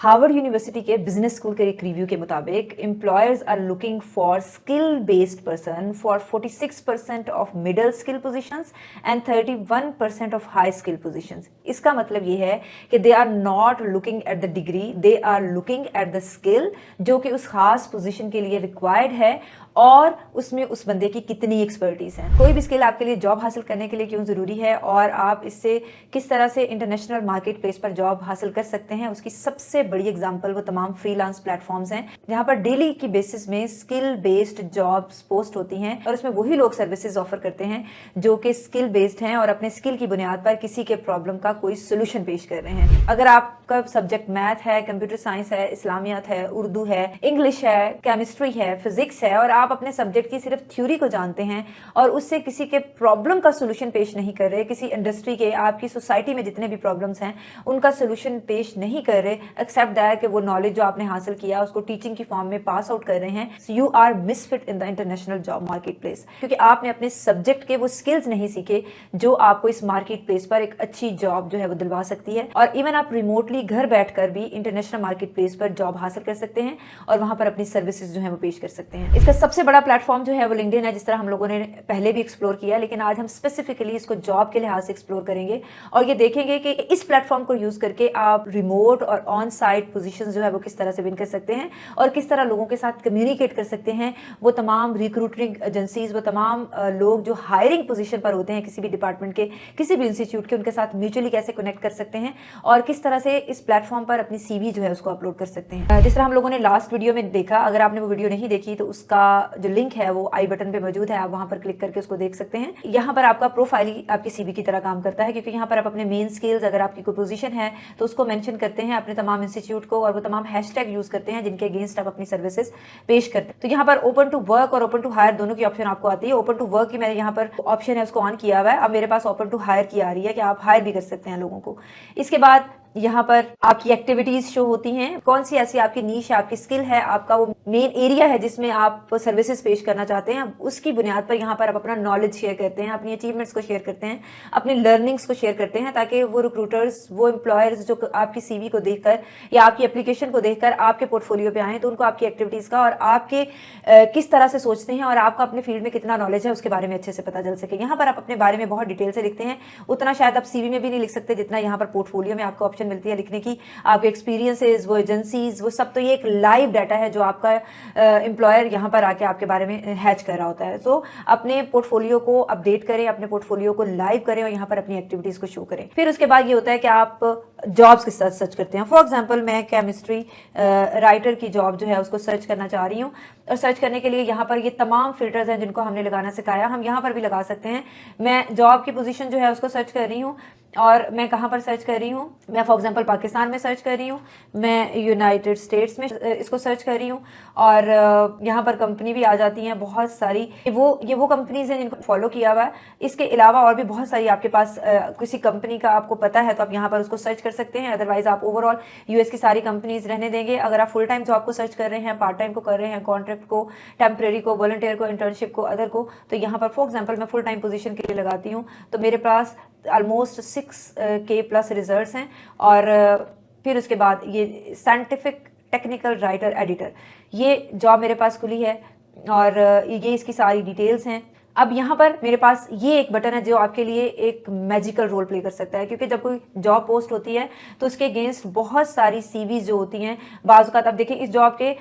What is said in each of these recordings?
Harvard university के business school के एक रिव्यू के मुताबिक employers are looking for skill based person for 46% of middle skill positions and 31% of high skill positions. इसका मतलब ये है कि they are not looking at the degree, they are looking at the skill जो कि उस खास पोजीशन के लिए रिक्वायर्ड है और उसमें उस बंदे की कितनी एक्सपर्टीज है। कोई भी स्किल आपके लिए जॉब हासिल करने के लिए क्यों ज़रूरी है और आप इससे किस तरह से इंटरनेशनल मार्केट प्लेस पर जॉब हासिल कर सकते हैं, उसकी सबसे बड़ी एग्जांपल वो तमाम फ्रीलांस प्लेटफॉर्म्स हैं जहां पर डेली की बेसिस में स्किल बेस्ड जॉब्स पोस्ट होती हैं और उसमें वही लोग सर्विसेज ऑफर करते हैं जो कि स्किल बेस्ड हैं और अपने स्किल की बुनियाद पर किसी के प्रॉब्लम का कोई सोल्यूशन पेश कर रहे हैं। अगर आपका सब्जेक्ट मैथ है, कंप्यूटर साइंस है, इस्लामियात है, उर्दू है, इंग्लिश है, केमिस्ट्री है, फिजिक्स है और आप अपने सब्जेक्ट की सिर्फ थ्योरी को जानते हैं और उससे किसी के प्रॉब्लम का सोल्यूशन पेश नहीं कर रहे, किसी इंडस्ट्री के, आपकी सोसाइटी में जितने भी प्रॉब्लम्स हैं उनका सोल्यूशन पेश नहीं कर रहे, एक्सेप्ट दैट कि वो नॉलेज जो आपने हासिल किया उसको टीचिंग की फॉर्म में पास आउट कर रहे हैं, so you are misfit in the international job market place, क्योंकि आपने अपने सब्जेक्ट के वो स्किल्स नहीं सीखे जो आपको इस मार्केट प्लेस पर एक अच्छी जॉब जो है वो दिलवा सकती है। और इवन आप रिमोटली घर बैठकर भी इंटरनेशनल मार्केट प्लेस पर जॉब हासिल कर सकते हैं और वहां पर अपनी सर्विसेज जो है वो पेश कर सकते हैं। इसका सबसे बड़ा प्लेटफॉर्म जो है वो लिंक्डइन है, जिस तरह हम लोगों ने पहले भी एक्सप्लोर किया, लेकिन आज हम स्पेसिफिकली इसको जॉब के लिहाज से एक्सप्लोर करेंगे और ये देखेंगे कि इस प्लेटफॉर्म को यूज करके आप रिमोट और ऑन साइट पोजीशंस जो है वो किस तरह से विन कर सकते हैं और किस तरह लोगों के साथ कम्युनिकेट कर सकते हैं। वो तमाम रिक्रूटिंग एजेंसीज, वो तमाम लोग जो हायरिंग पोजीशन पर होते हैं किसी भी डिपार्टमेंट के, किसी भी इंस्टीट्यूट के, उनके साथ म्यूचुअली कैसे कनेक्ट कर सकते हैं और किस तरह से इस प्लेटफॉर्म पर अपनी सीवी जो है उसको अपलोड कर सकते हैं। जिस तरह हम लोगों ने लास्ट वीडियो में देखा, अगर आपने वो वीडियो नहीं देखी तो उसका जो लिंक है वो आई बटन पे मौजूद है, आप वहां पर क्लिक करके उसको देख सकते हैं। यहाँ पर आपका प्रोफाइल ही आपकी सीवी की तरह काम करता है, क्योंकि यहाँ पर आप अपने मेन स्किल्स, अगर आपकी कोई पोजीशन है तो उसको मेंशन करते हैं अपने तमाम इंस्टीट्यूट को और वो तमाम हैशटैग यूज करते हैं जिनके अगेंस्ट आप अपनी सर्विसेज पेश करते हैं। तो यहाँ पर ओपन टू वर्क और ओपन टू हायर दोनों की ऑप्शन आपको आती है। ओपन टू वर्क की मैंने यहाँ पर ऑप्शन है उसको ऑन किया हुआ है, अब मेरे पास ओपन टू हायर की आ रही है कि आप हायर भी कर सकते हैं लोगों को। इसके बाद यहाँ पर आपकी एक्टिविटीज शो होती हैं, कौन सी ऐसी आपकी नीश है, आपकी स्किल है, आपका वो मेन एरिया है जिसमें आप सर्विसेज पेश करना चाहते हैं। उसकी बुनियाद पर यहाँ पर आप अपना नॉलेज शेयर करते हैं, अपनी अचीवमेंट्स को शेयर करते हैं, अपनी लर्निंग्स को शेयर करते हैं, ताकि वो रिक्रूटर्स, वो एम्प्लॉयर्स जो आपकी सीवी को देखकर या आपकी एप्लीकेशन को देखकर आपके पोर्टफोलियो पे आए तो उनको आपकी एक्टिविटीज का और आपके किस तरह से सोचते हैं और आपका अपने फील्ड में कितना नॉलेज है उसके बारे में अच्छे से पता चल सके। यहाँ पर आप अपने बारे में बहुत डिटेल से लिखते हैं, उतना शायद आप सीवी में भी नहीं लिख सकते जितना यहाँ पर पोर्टफोलियो में आपको ऑप्शन मिलती है लिखने की। आपके एक्सपीरियंसेस, वो एजेंसीज, वो सब, तो ये एक लाइव डाटा है जो आपका एम्प्लॉयर यहाँ पर आके आपके बारे में हैच कर रहा होता है। तो अपने पोर्टफोलियो को अपडेट करें, अपने पोर्टफोलियो को लाइव करें और यहाँ पर अपनी एक्टिविटीज को शो करें। फिर उसके बाद ये होता है कि आप जॉब्स के साथ सर्च करते हैं। फॉर एग्जांपल मैं केमिस्ट्री राइटर की जॉब जो है उसको सर्च करना चाह रही हूँ और सर्च करने के लिए यहाँ पर ये तमाम फिल्टर्स हैं जिनको हमने लगाना सिखाया, हम यहाँ पर भी लगा सकते हैं। मैं जॉब की पोजीशन जो है उसको सर्च कर रही हूँ और मैं कहाँ पर सर्च कर रही हूँ, मैं फॉर एग्जांपल पाकिस्तान में सर्च कर रही हूँ, मैं यूनाइटेड स्टेट्स में इसको सर्च कर रही हूँ और यहाँ पर कंपनी भी आ जाती हैं बहुत सारी। ये वो कंपनीज हैं जिनको फॉलो किया हुआ है। इसके अलावा और भी बहुत सारी आपके पास किसी कंपनी का आपको पता है तो आप यहाँ पर उसको सर्च कर सकते हैं। अदरवाइज आप ओवरऑल यूएस की सारी कंपनीज रहने देंगे। अगर आप फुल टाइम जॉब को सर्च कर रहे हैं, पार्ट टाइम को कर रहे हैं, कॉन्ट्रैक्ट को, टेम्परेरी को, वॉलंटियर को, इंटर्नशिप को, अदर को, तो यहाँ पर फॉर एग्जाम्पल मैं फुल टाइम पोजीशन के लिए लगाती हूँ तो मेरे पास ऑलमोस्ट 6K प्लस रिजल्ट्स हैं। और फिर उसके बाद ये साइंटिफिक टेक्निकल राइटर एडिटर, ये जॉब मेरे पास खुली है और ये इसकी सारी डिटेल्स हैं। अब यहाँ पर मेरे पास ये एक बटन है जो आपके लिए एक मैजिकल रोल प्ले कर सकता है, क्योंकि जब कोई जॉब पोस्ट होती है तो उसके अगेंस्ट बहुत सारी सीवीज जो होती हैं, बाज़ आप देखिए इस जॉब के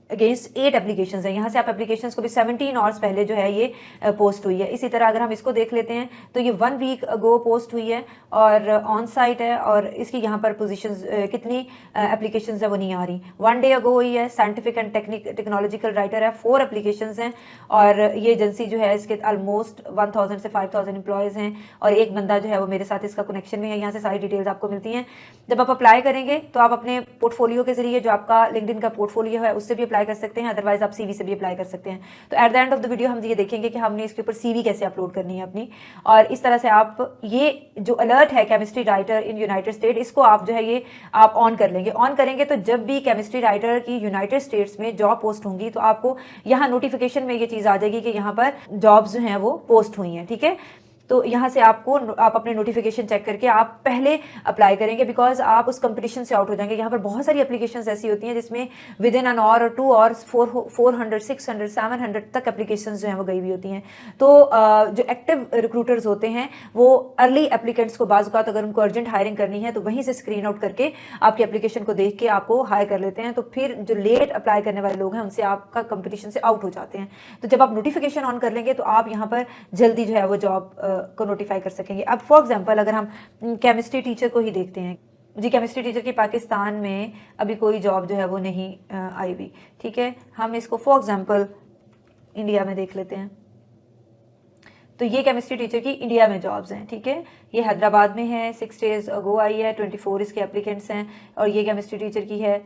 अगेंस्ट 8 एप्लीकेशंस हैं। यहाँ से आप एप्लीकेशंस को भी 17 आवर्स पहले जो है ये पोस्ट हुई है। इसी तरह अगर हम इसको देख लेते हैं तो ये 1 वीक अगो पोस्ट हुई है और ऑन साइट है और इसकी यहाँ पर पोजीशंस कितनी एप्लीकेशंस है वो नहीं आ रही। 1 डे अगो हुई है, साइंटिफिक एंड टेक्नोलॉजिकल राइटर है, 4 एप्लीकेशंस हैं और ये एजेंसी जो है इसके ऑलमोस्ट 1000 से 5000 एम्प्लॉयज़ हैं और एक बंदा जो है वो मेरे साथ इसका कनेक्शन में है। यहाँ से सारी डिटेल्स आपको मिलती हैं। जब आप अप्लाई करेंगे तो आप अपने पोर्टफोलियो के जरिए, जो आपका लिंक्डइन का पोर्टफोलियो है, उससे भी अप्लाई कर सकते हैं, अदरवाइज आप सीवी से भी अप्लाई कर सकते हैं। तो at the end of the video हम ये देखेंगे कि हमने इसके ऊपर सीवी कैसे अपलोड करनी है अपनी, और इस तरह से आप ये जो अलर्ट है chemistry writer in United state, इसको आप जो है ये आप ऑन कर लेंगे। ऑन करेंगे तो जब भी केमिस्ट्री राइटर की यूनाइटेड स्टेट्स में जॉब पोस्ट होंगी तो आपको यहाँ नोटिफिकेशन में ये चीज़ आ जाएगी कि यहाँ पर जॉब्स जो हैं वो पोस्ट हुई हैं। ठीक है, तो यहाँ से आप अपने नोटिफिकेशन चेक करके आप पहले अप्लाई करेंगे, बिकॉज आप उस कंपटीशन से आउट हो जाएंगे। यहाँ पर बहुत सारी एप्लीकेशंस ऐसी होती हैं जिसमें विद इन एन आवर और 2 आवर्स 400 600 700 तक एप्लीकेशंस जो हैं वो गई हुई होती हैं। तो जो एक्टिव रिक्रूटर्स होते हैं वो अर्ली एप्लीकेंट्स को बाज़ औक़ात अगर उनको अर्जेंट हायरिंग करनी है तो वहीं से स्क्रीन आउट करके आपकी एप्लीकेशन को देख के आपको हायर कर लेते हैं। तो फिर जो लेट अप्लाई करने वाले लोग हैं उनसे आपका कंपटीशन से आउट हो जाते हैं। तो जब आप नोटिफिकेशन ऑन कर लेंगे तो आप यहाँ पर जल्दी जो है वो जॉब को नोटिफाई कर सकेंगे। अब फॉर एग्जांपल अगर हम केमिस्ट्री टीचर को ही देखते हैं जी, केमिस्ट्री टीचर की पाकिस्तान में अभी कोई जॉब जो है वो नहीं आई हुई, ठीक है। हम इसको फॉर एग्जांपल इंडिया में देख लेते हैं। तो ये केमिस्ट्री टीचर की इंडिया में जॉब्स हैं, ठीक है। ये हैदराबाद में है, 6 डेज अगो आई है, 24 इसके एप्लीकेंट्स हैं। और ये केमिस्ट्री टीचर की है,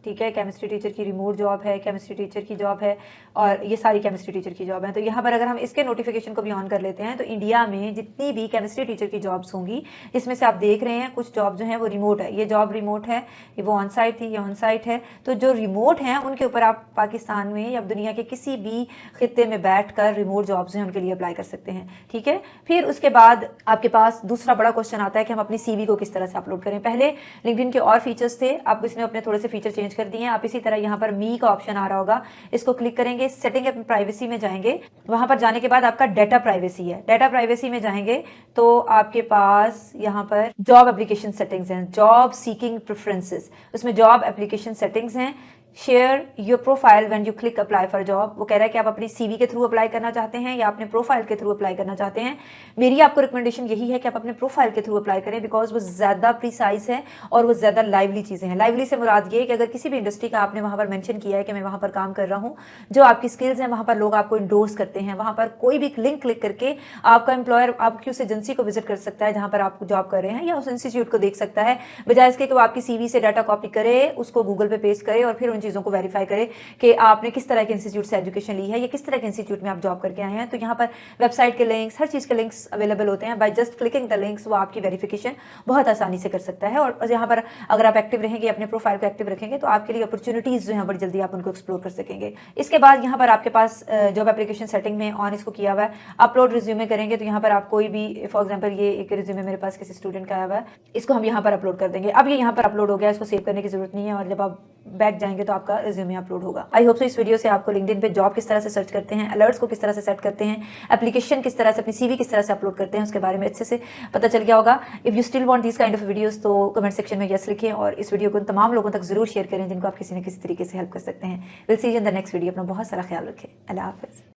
ठीक है। केमिस्ट्री टीचर की रिमोट जॉब है, केमिस्ट्री टीचर की जॉब है, और ये सारी केमिस्ट्री टीचर की जॉब है। तो यहाँ पर अगर हम इसके नोटिफिकेशन को भी ऑन कर लेते हैं तो इंडिया में जितनी भी केमिस्ट्री टीचर की जॉब्स होंगी, जिसमें से आप देख रहे हैं कुछ जॉब जो हैं वो रिमोट है। ये जॉब रिमोट है, ये वो ऑन साइट थी, ये ऑन साइट है। तो जो रिमोट हैं उनके ऊपर आप पाकिस्तान में या दुनिया के किसी भी खित्ते में बैठ कर रिमोट जॉब्स हैं उनके लिए अप्लाई कर सकते हैं, ठीक है। फिर उसके बाद आपके पास दूसरा बड़ा क्वेश्चन आता है कि हम अपनी CV को किस तरह से अपलोड करें। पहले लिंक्डइन के और फीचर्स थे, अब इसने अपने थोड़े से फीचर चेंज कर दिए हैं। आप इसी तरह यहाँ पर मी का ऑप्शन आ रहा होगा, इसको क्लिक करेंगे, सेटिंग एंड प्राइवेसी में जाएंगे। वहां पर जाने के बाद आपका डाटा प्राइवेसी है, डाटा प्राइवेसी में जाएंगे तो आपके पास यहाँ पर जॉब एप्लीकेशन सेटिंग्स हैं, जॉब सीकिंग प्रेफरेंसेस, उसमें जॉब एप्लीकेशन सेटिंग्स हैं। Share your profile when you click apply for job, वो कह रहा है कि आप अपनी CV के थ्रू अप्लाई करना चाहते हैं या अपने प्रोफाइल के थ्रू अप्लाई करना चाहते हैं। मेरी आपको रिकमेंडेशन यही है कि आप अपने प्रोफाइल के थ्रू अप्लाई करें, बिकॉज वो ज़्यादा प्रिसाइज है और वो ज़्यादा लाइवली चीज़ें हैं। लाइवली से मुराद ये है कि अगर किसी भी इंडस्ट्री का आपने वहाँ पर मेंशन किया है कि मैं वहाँ पर काम कर रहा हूँ, जो आपकी स्किल्स हैं वहाँ पर लोग आपको इंडोर्स करते हैं। वहाँ पर कोई भी लिंक क्लिक करके आपका एम्प्लॉयर आपकी उस एजेंसी को विजिट कर सकता है जहाँ पर आप जॉब कर रहे हैं, या उस इंस्टीट्यूट को देख सकता है, बजाय इसके कि वो आपकी CV से डाटा कॉपी करे, उसको गूगल पे पेस्ट करे और फिर उन चीज़ों को वेरीफाई करे कि आपने किस तरह के इंस्टीट्यूट से एजुकेशन ली है या किस तरह के इंस्टीट्यूट में आप जॉब करके आए हैं। तो यहाँ पर वेबसाइट के लिंक्स, हर चीज़ के लिंक्स अवेलेबल होते हैं। By just clicking the links वो आपकी वेरिफिकेशन बहुत आसानी से कर सकता है। और यहाँ पर अगर आप एक्टिव रहेंगे, अपने प्रोफाइल को एक्टिव रखेंगे, तो आपके लिए अपॉर्चुनिटीज़ जो है बड़ी जल्दी आप उनको एक्सप्लोर कर सकेंगे। इसके बाद यहाँ पर आपके पास जॉब एप्लीकेशन सेटिंग में ऑन इसको किया हुआ है, अपलोड रिज्यूमे करेंगे। तो यहाँ पर आप कोई भी, फॉर एग्जाम्पल ये एक रिज्यूमे मेरे पास किसी स्टूडेंट का आया हुआ है, इसको हम यहाँ पर अपलोड कर देंगे। अब ये यहाँ पर अपलोड हो गया, इसको सेव करने की जरूरत नहीं है, और जब आप बैक जाएंगे तो आपका रिज्यूमे अपलोड होगा। आई होप सो इस वीडियो से आपको लिंक्डइन पे जॉब किस तरह से सर्च करते हैं, अलर्ट्स को किस तरह से सेट करते हैं, एप्लीकेशन किस तरह से, अपनी CV किस तरह से अपलोड करते हैं, उसके बारे में अच्छे से पता चल गया होगा। If you still want this kind of videos तो कमेंट सेक्शन में यस लिखें और इस वीडियो को तमाम लोगों तक जरूर शेयर करें जिनको आप किसी न किसी तरीके से हेल्प कर सकते हैं। Will see you in the next video. अपना बहुत सारा ख्याल रखें। अल्लाह हाफिज़।